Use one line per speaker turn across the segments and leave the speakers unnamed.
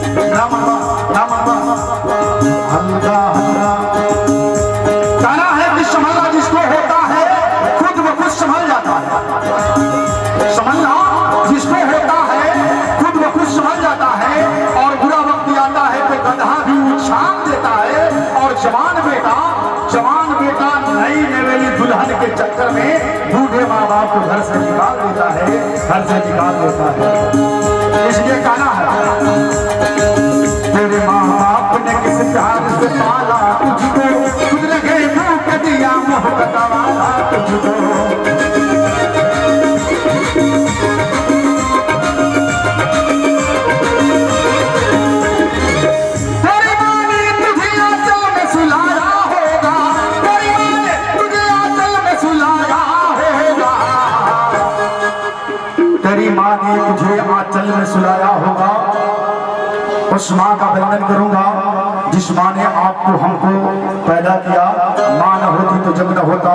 हल्का हल्का कहना है कि संभलना जिसको होता है खुद ब खुद संभल जाता है। संभलना जिसको होता है खुद ब खुद संभल जाता है। और बुरा वक्त आता है तो गधा भी उछाल देता है। और जवान बेटा नई नवेली दुल्हन के चक्कर में बूढ़े माँ बाप को घर से निकाल देता है। इसलिए कहना है तेरे माँ बाप ने किस प्यार से पाला तुझको, खुद रखे भूख दिया मोहब्बत वाला तुझको। तेरी माँ ने तुझे आंचल में सुलाया होगा, तेरी माँ ने तुझे आंचल में सुलाया होगा, तेरी माँ ने तुझे आंचल में सुलाया होगा। उस माँ का वंदन करूंगा जिस माँ ने आपको हमको पैदा किया। माँ न होती तो जग न होता।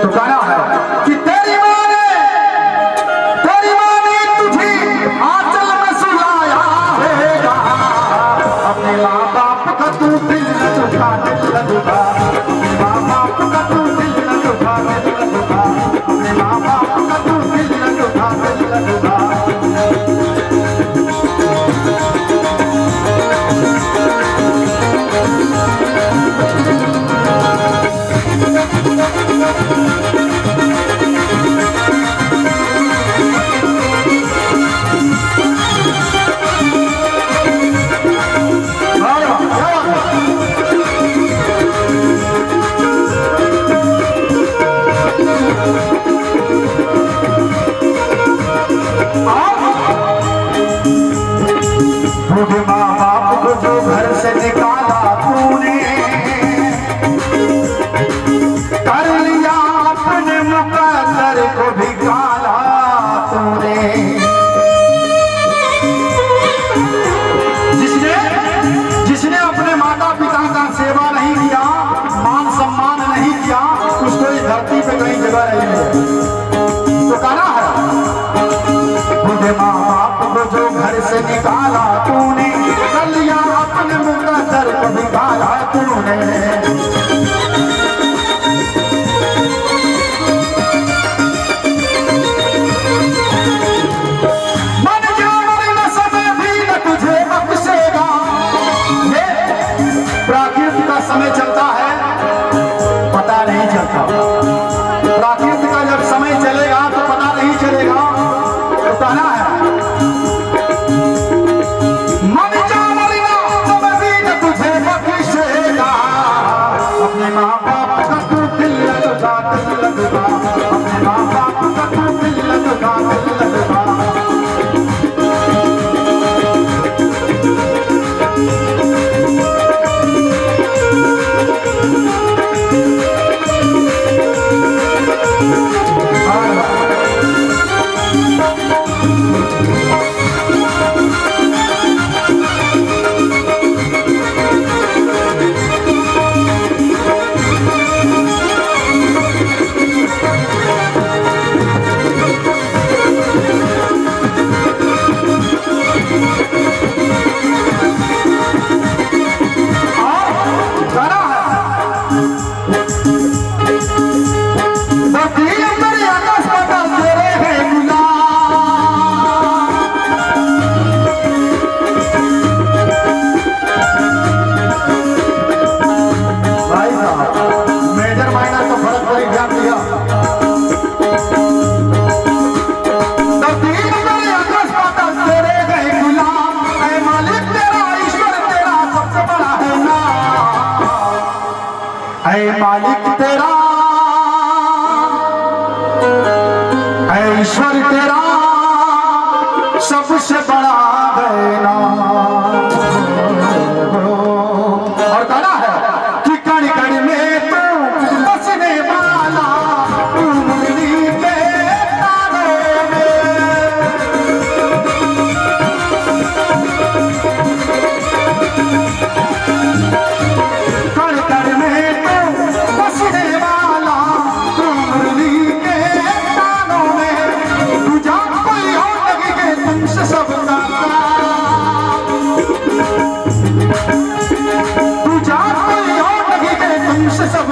तो कहना है कि तेरी माँ ने तुझे आंचल में सुलाया होगा। अपने माँ बाप का तू दिल न दुखा, अपने माँ बाप का तू दिल न दुखा, अपने माँ बाप का तू दिल न दुखा। बूढ़े माँ बाप को जो घर से निकाला तूने, कर लिया अपने मुकद्दर को भी काला तूने। जिसने अपने माता पिता का सेवा नहीं किया, मान सम्मान नहीं किया, उसको इस धरती पे कहीं जगह नहीं है। तो कहना है बूढ़े माँ बाप को जो घर से निकाला तूने, कर लिया अपने मुकद्दर को भी काला तूने। मन जाने न समय भी न तुझे बख्शेगा। ये प्राकृतिक का समय चलता है पता नहीं चलता। प्राकृतिक का जब समय चलेगा तो पता नहीं चलेगा। तो कहना है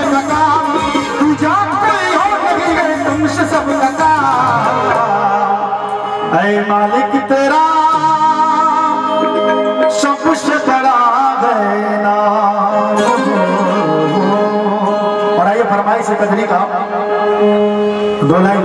लगा, दूजा कोई और नहीं है तुमसे सब लगा। ऐ मालिक तेरा सबसे बड़ा है नाम। और आइए फरमाइश से कजरी का 2 लाइन